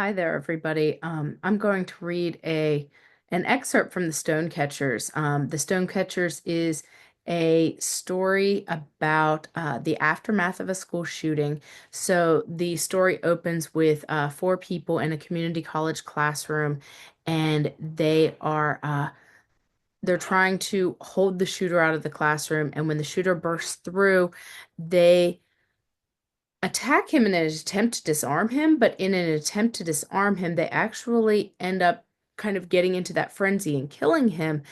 Hi there, everybody. I'm going to read an excerpt from The Stonecatchers. The Stonecatchers is a story about the aftermath of a school shooting. So the story opens with four people in a community college classroom, and they're trying to hold the shooter out of the classroom. And when the shooter bursts through, they attack him in an attempt to disarm him, but in an attempt to disarm him, they actually end up kind of getting into that frenzy and killing him.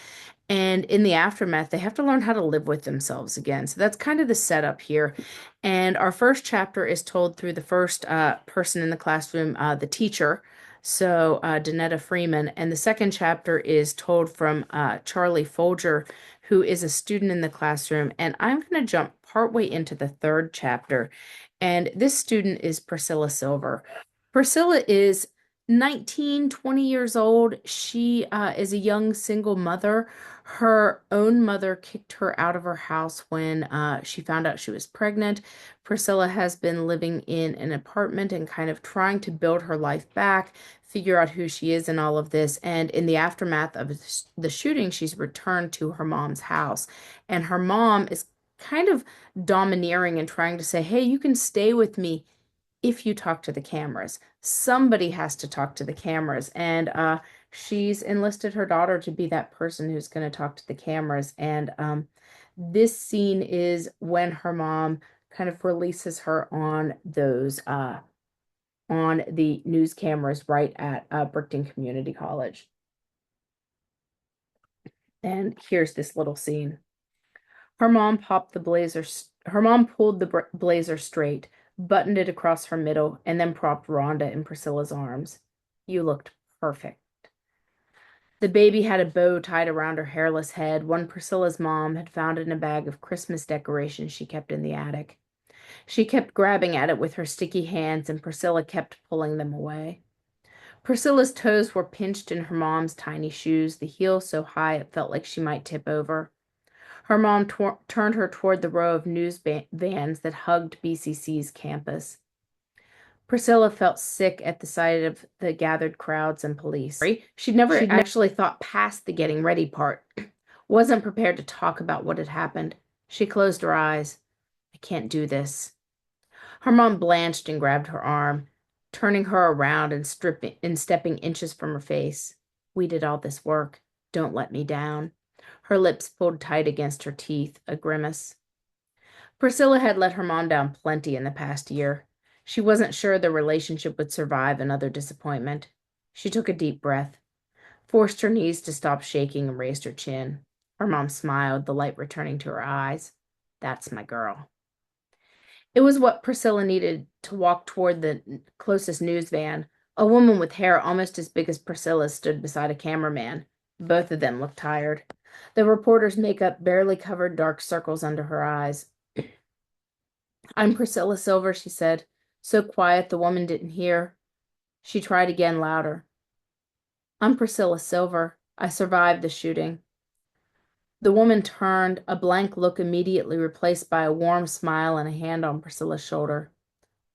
And in the aftermath, they have to learn how to live with themselves again. So that's kind of the setup here. And our first chapter is told through the first person in the classroom, the teacher. So Danetta Freeman. And the second chapter is told from Charlie Folger, who is a student in the classroom. And I'm going to jump partway into the third chapter. And this student is Priscilla Silver. Priscilla is 19, 20 years old. She is a young single mother. Her own mother kicked her out of her house when she found out she was pregnant. Priscilla has been living in an apartment and kind of trying to build her life back, figure out who she is in all of this. And in the aftermath of the shooting, she's returned to her mom's house. And her mom is kind of domineering and trying to say, hey, you can stay with me if you talk to the cameras. Somebody has to talk to the cameras. And she's enlisted her daughter to be that person who's going to talk to the cameras. And this scene is when her mom kind of releases her on on the news cameras right at Brickton Community College. And here's this little scene. Her mom pulled the blazer straight, buttoned it across her middle, and then propped Rhonda in Priscilla's arms. You looked perfect. The baby had a bow tied around her hairless head, one Priscilla's mom had found in a bag of Christmas decorations she kept in the attic. She kept grabbing at it with her sticky hands, and Priscilla kept pulling them away. Priscilla's toes were pinched in her mom's tiny shoes, the heel so high it felt like she might tip over. Her mom turned her toward the row of news vans that hugged BCC's campus. Priscilla felt sick at the sight of the gathered crowds and police. She'd never actually thought past the getting ready part, wasn't prepared to talk about what had happened. She closed her eyes. I can't do this. Her mom blanched and grabbed her arm, turning her around and stepping inches from her face. We did all this work. Don't let me down. Her lips pulled tight against her teeth, a grimace. Priscilla had let her mom down plenty in the past year. She wasn't sure the relationship would survive another disappointment. She took a deep breath, forced her knees to stop shaking, and raised her chin. Her mom smiled, the light returning to her eyes. That's my girl. It was what Priscilla needed to walk toward the closest news van. A woman with hair almost as big as Priscilla's stood beside a cameraman. Both of them looked tired. The reporter's makeup barely covered dark circles under her eyes. I'm Priscilla Silver, she said, so quiet the woman didn't hear. She tried again louder. I'm Priscilla Silver. I survived the shooting. The woman turned, a blank look immediately replaced by a warm smile and a hand on Priscilla's shoulder.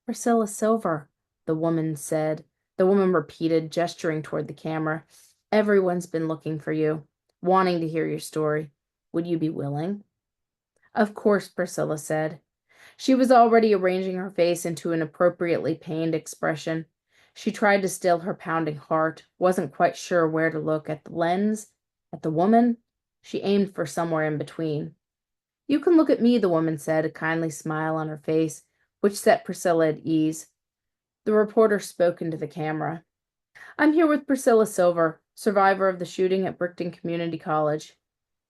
Priscilla Silver, the woman said. The woman repeated, gesturing toward the camera. Everyone's been looking for you, wanting to hear your story. Would you be willing? Of course, Priscilla said. She was already arranging her face into an appropriately pained expression. She tried to still her pounding heart, wasn't quite sure where to look, at the lens, at the woman. She aimed for somewhere in between. You can look at me, the woman said, a kindly smile on her face, which set Priscilla at ease. The reporter spoke into the camera. I'm here with Priscilla Silver, survivor of the shooting at Brickton Community College.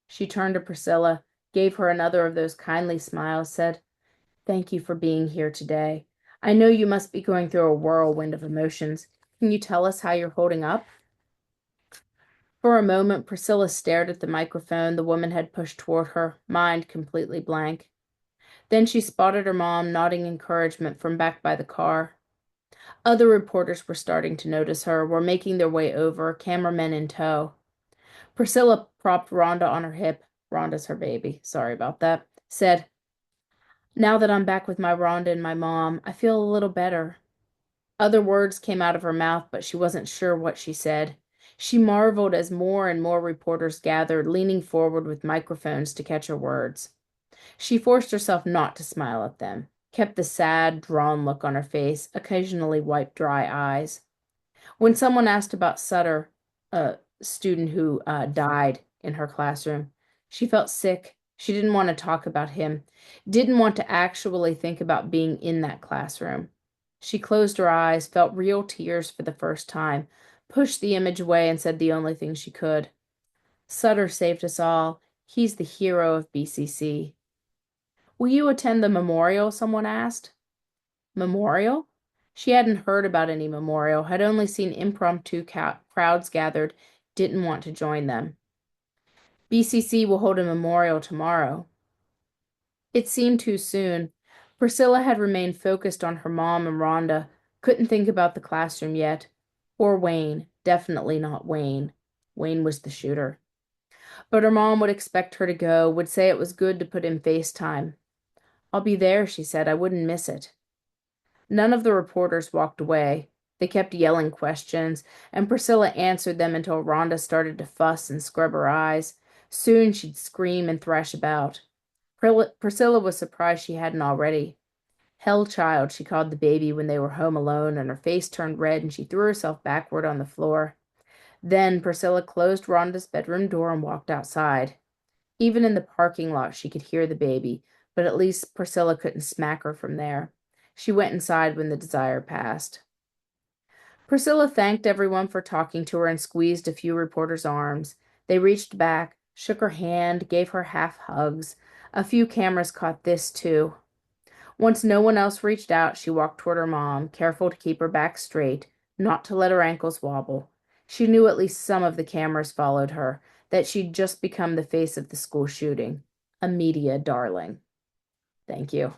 She turned to Priscilla, gave her another of those kindly smiles, said, Thank you for being here today. I know you must be going through a whirlwind of emotions. Can you tell us how you're holding up? For a moment, Priscilla stared at the microphone the woman had pushed toward her, mind completely blank. Then she spotted her mom nodding encouragement from back by the car. Other reporters were starting to notice her, were making their way over, cameramen in tow. Priscilla propped Rhonda on her hip. Rhonda's her baby. Sorry about that. Said, Now that I'm back with my Rhonda and my mom, I feel a little better. Other words came out of her mouth, but she wasn't sure what she said. She marveled as more and more reporters gathered, leaning forward with microphones to catch her words. She forced herself not to smile at them, kept the sad, drawn look on her face, occasionally wiped dry eyes. When someone asked about Sutter, a student who died in her classroom, she felt sick. She didn't want to talk about him, didn't want to actually think about being in that classroom. She closed her eyes, felt real tears for the first time, pushed the image away, and said the only thing she could. Sutter saved us all. He's the hero of BCC. Will you attend the memorial? Someone asked. Memorial? She hadn't heard about any memorial, had only seen impromptu crowds gathered, didn't want to join them. BCC will hold a memorial tomorrow. It seemed too soon. Priscilla had remained focused on her mom and Rhonda, couldn't think about the classroom yet. Or Wayne, definitely not Wayne. Wayne was the shooter. But her mom would expect her to go, would say it was good to put in FaceTime. I'll be there, she said. I wouldn't miss it. None of the reporters walked away. They kept yelling questions, and Priscilla answered them until Rhonda started to fuss and scrub her eyes. Soon she'd scream and thrash about. Priscilla was surprised she hadn't already. Hell child, she called the baby when they were home alone, and her face turned red and she threw herself backward on the floor. Then Priscilla closed Rhonda's bedroom door and walked outside. Even in the parking lot she could hear the baby, but at least Priscilla couldn't smack her from there. She went inside when the desire passed. Priscilla thanked everyone for talking to her and squeezed a few reporters' arms. They reached back, shook her hand, gave her half hugs. A few cameras caught this, too. Once no one else reached out, she walked toward her mom, careful to keep her back straight, not to let her ankles wobble. She knew at least some of the cameras followed her, that she'd just become the face of the school shooting. A media darling. Thank you.